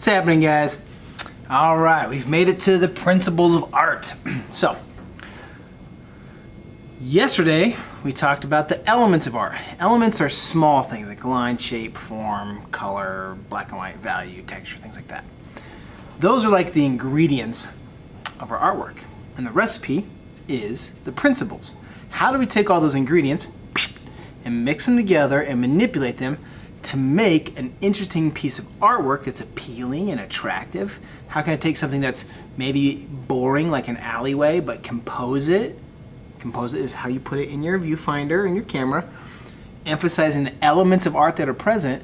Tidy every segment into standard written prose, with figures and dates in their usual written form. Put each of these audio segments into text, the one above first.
What's happening, guys? All right, we've made it to the principles of art. So, yesterday we talked about the elements of art. Elements are small things like line, shape, form, color, black and white, value, texture, things like that. Those are like the ingredients of our artwork. And the recipe is the principles. How do we take all those ingredients and mix them together and manipulate them to make an interesting piece of artwork that's appealing and attractive? How can I take something that's maybe boring like an alleyway, but compose it? Compose it is how you put it in your viewfinder, in your camera, emphasizing the elements of art that are present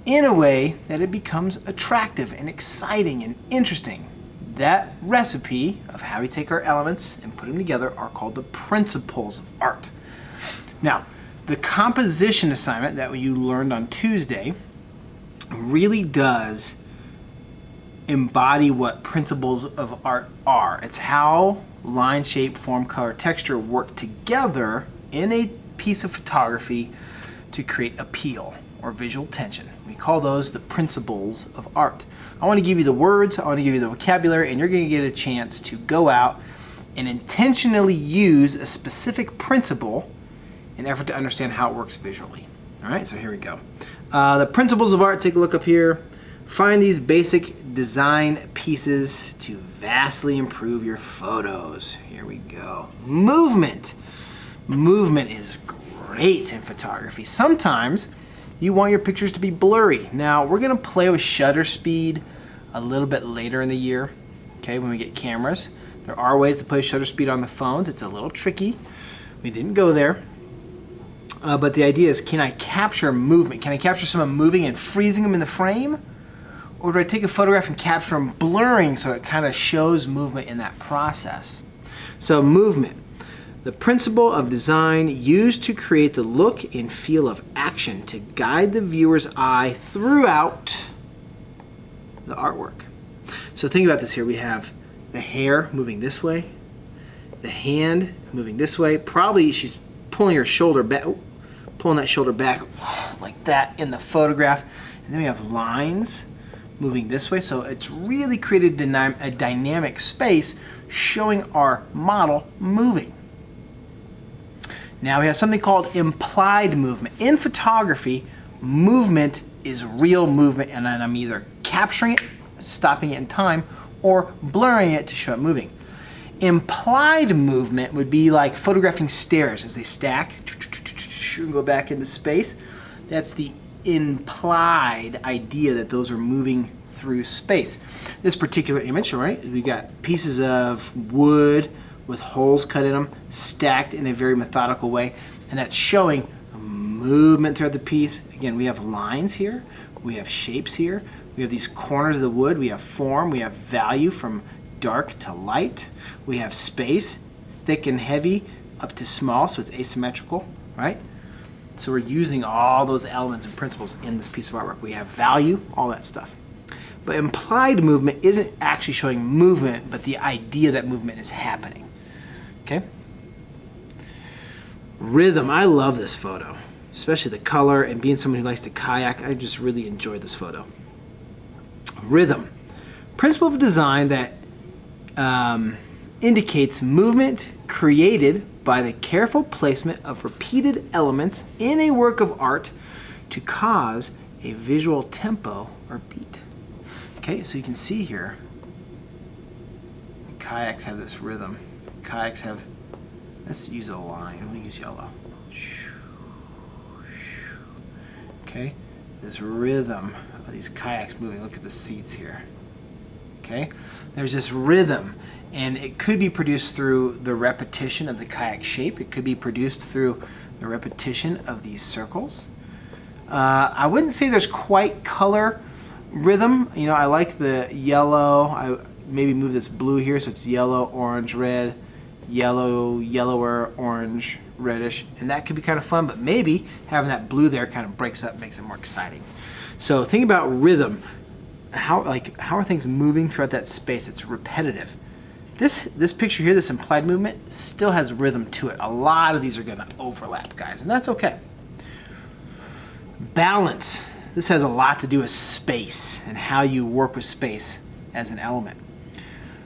in a way that it becomes attractive and exciting and interesting. That recipe of how we take our elements and put them together are called the principles of art. Now, the composition assignment that you learned on Tuesday really does embody what principles of art are. It's how line, shape, form, color, texture work together in a piece of photography to create appeal or visual tension. We call those the principles of art. I want to give you the words, I want to give you the vocabulary, and you're going to get a chance to go out and intentionally use a specific principle in an effort to understand how it works visually. All right, so here we go. The principles of art, take a look up here. Find these basic design pieces to vastly improve your photos. Here we go. Movement. Movement is great in photography. Sometimes you want your pictures to be blurry. Now, we're gonna play with shutter speed a little bit later in the year, okay, when we get cameras. There are ways to play shutter speed on the phones. It's a little tricky. We didn't go there. But the idea is, can I capture movement? Can I capture someone moving and freezing them in the frame? Or do I take a photograph and capture them blurring so it kind of shows movement in that process? So movement, the principle of design used to create the look and feel of action to guide the viewer's eye throughout the artwork. So think about this here. We have the hair moving this way, the hand moving this way. Probably she's pulling her shoulder back, pulling that shoulder back like that in the photograph. And then we have lines moving this way. So it's really created a dynamic space showing our model moving. Now we have something called implied movement. In photography, movement is real movement, and then I'm either capturing it, stopping it in time, or blurring it to show it moving. Implied movement would be like photographing stairs as they stack and go back into space. That's the implied idea that those are moving through space. This particular image, right, we got pieces of wood with holes cut in them, stacked in a very methodical way, and that's showing movement throughout the piece. Again, we have lines here, we have shapes here, we have these corners of the wood, we have form, we have value from dark to light, we have space, thick and heavy, up to small, so it's asymmetrical, right? So we're using all those elements and principles in this piece of artwork. We have value, all that stuff. But implied movement isn't actually showing movement, but the idea that movement is happening. Okay? Rhythm, I love this photo, especially the color, and being someone who likes to kayak, I just really enjoyed this photo. Rhythm, principle of design that indicates movement created by the careful placement of repeated elements in a work of art to cause a visual tempo or beat. Okay, so you can see here, kayaks have this rhythm. Kayaks have, let's use a line, we'll use yellow. Okay, this rhythm of these kayaks moving, look at the seats here. Okay, there's this rhythm, and it could be produced through the repetition of the kayak shape. It could be produced through the repetition of these circles. I wouldn't say there's quite color rhythm. You know, I like the yellow. I maybe move this blue here so it's yellow, orange, red, yellow, yellower, orange, reddish, and that could be kind of fun, but maybe having that blue there kind of breaks up, makes it more exciting. So think about rhythm. How are things moving throughout that space? It's repetitive. This picture here, this implied movement, still has rhythm to it. A lot of these are going to overlap, guys, and that's okay. Balance. this has a lot to do with space and how you work with space as an element.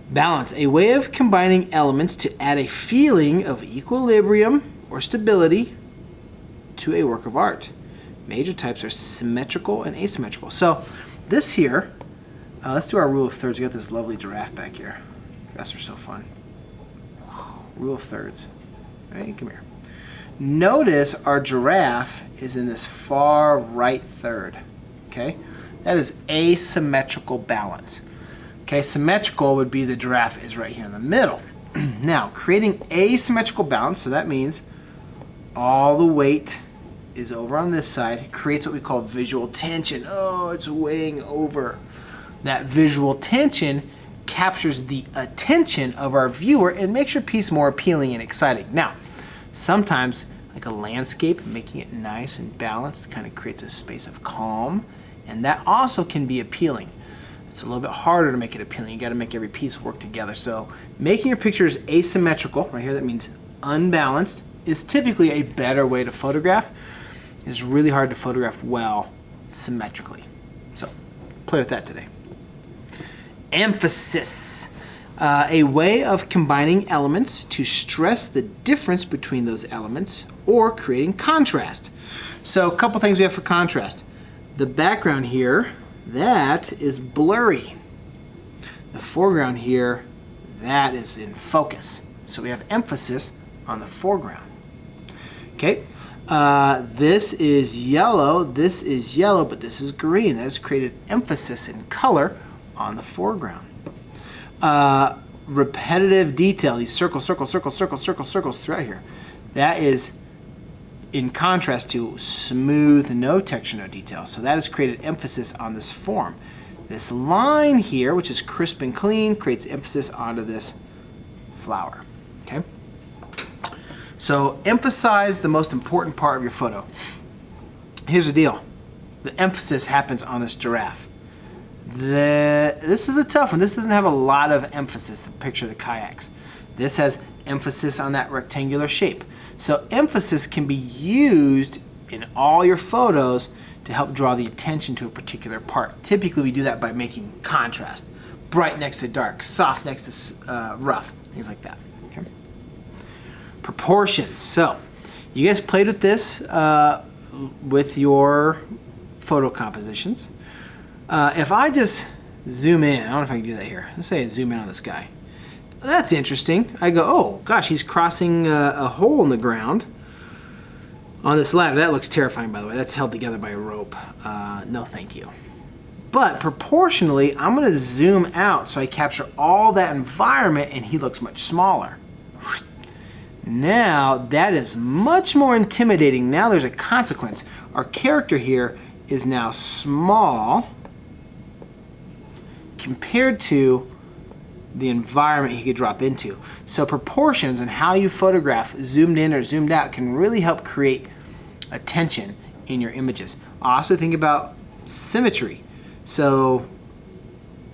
Balance, a way of combining elements to add a feeling of equilibrium or stability to a work of art. Major types are symmetrical and asymmetrical. So this here, let's do our rule of thirds. We got this lovely giraffe back here. Giraffes are so fun. Rule of thirds. Right, come here. Notice our giraffe is in this far right third. Okay, that is asymmetrical balance. Okay, symmetrical would be the giraffe is right here in the middle. Now, creating asymmetrical balance, so that means all the weight is over on this side, creates what we call visual tension. Oh, it's weighing over. That visual tension captures the attention of our viewer and makes your piece more appealing and exciting. Now, sometimes, like a landscape, making it nice and balanced kind of creates a space of calm, and that also can be appealing. It's a little bit harder to make it appealing. You got to make every piece work together. So making your pictures asymmetrical, right here, that means unbalanced, is typically a better way to photograph. It's really hard to photograph well symmetrically. So play with that today. Emphasis, a way of combining elements to stress the difference between those elements or creating contrast. So a couple things we have for contrast. The background here, that is blurry. The foreground here, that is in focus. So we have emphasis on the foreground. Okay, this is yellow, but this is green. That has created emphasis in color on the foreground. Repetitive detail, these circles throughout here. That is in contrast to smooth, no texture, no detail. So that has created emphasis on this form. This line here, which is crisp and clean, creates emphasis onto this flower. Okay? So emphasize the most important part of your photo. Here's the deal. The emphasis happens on this giraffe. This is a tough one. This doesn't have a lot of emphasis, the picture of the kayaks. This has emphasis on that rectangular shape. So emphasis can be used in all your photos to help draw the attention to a particular part. Typically we do that by making contrast. Bright next to dark, soft next to rough, things like that. Okay? Proportions. So you guys played with this with your photo compositions. If I just zoom in, I don't know if I can do that here. Let's say I zoom in on this guy. That's interesting. I go, oh gosh, he's crossing a hole in the ground on this ladder. That looks terrifying, by the way. That's held together by a rope. No thank you. But proportionally, I'm going to zoom out so I capture all that environment and he looks much smaller. Now, that is much more intimidating. Now there's a consequence. Our character here is now small compared to the environment he could drop into. So proportions and how you photograph zoomed in or zoomed out can really help create attention in your images. Also think about symmetry. So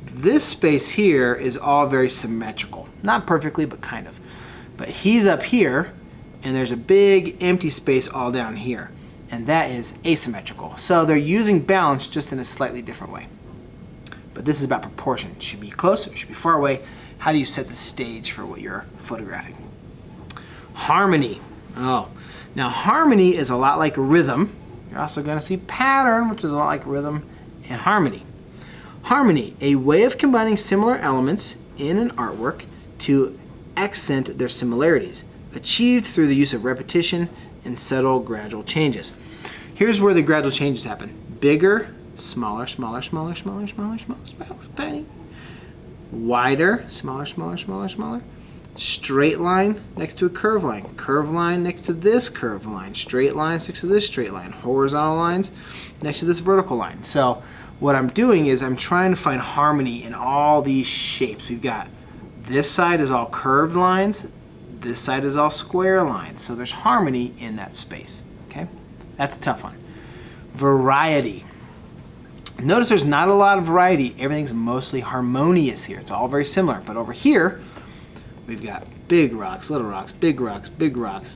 this space here is all very symmetrical. Not perfectly, but kind of. But he's up here and there's a big empty space all down here. And that is asymmetrical. So they're using balance just in a slightly different way. But this is about proportion. It should be close, it should be far away. How do you set the stage for what you're photographing? Harmony. Oh, now harmony is a lot like rhythm. You're also going to see pattern, which is a lot like rhythm and harmony. Harmony, a way of combining similar elements in an artwork to accent their similarities, achieved through the use of repetition and subtle gradual changes. Here's where the gradual changes happen. Bigger, smaller, smaller, smaller, smaller, smaller, smaller, smaller, tiny. Wider, smaller, smaller, smaller, smaller. Straight line next to a curved line. Curved line next to this curved line. Straight lines next to this straight line. Horizontal lines next to this vertical line. So what I'm doing is I'm trying to find harmony in all these shapes. We've got this side is all curved lines. This side is all square lines. So there's harmony in that space. Okay? That's a tough one. Variety. Notice there's not a lot of variety. Everything's mostly harmonious here. It's all very similar. But over here, we've got big rocks, little rocks, big rocks,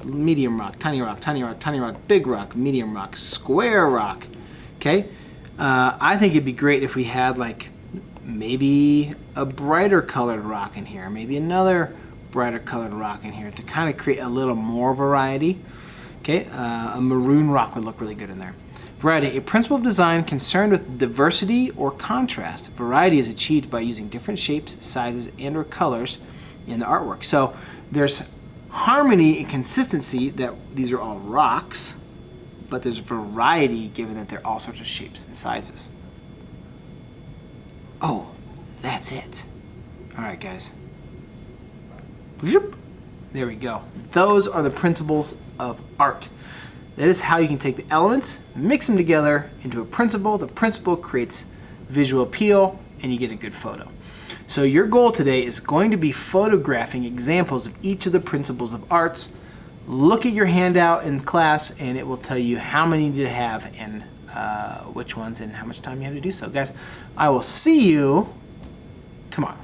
medium rock, tiny rock, tiny rock, tiny rock, big rock, medium rock, square rock. Okay? I think it'd be great if we had like maybe a brighter colored rock in here, maybe another brighter colored rock in here to kind of create a little more variety. Okay, a maroon rock would look really good in there. Variety, a principle of design concerned with diversity or contrast. Variety is achieved by using different shapes, sizes, and or colors in the artwork. So there's harmony and consistency that these are all rocks, but there's variety given that they're all sorts of shapes and sizes. Oh, that's it. All right, guys. There we go. Those are the principles of art. That is how you can take the elements, mix them together into a principle. The principle creates visual appeal, and you get a good photo. So your goal today is going to be photographing examples of each of the principles of arts. Look at your handout in class, and it will tell you how many you need to have and which ones and how much time you have to do so. Guys, I will see you tomorrow.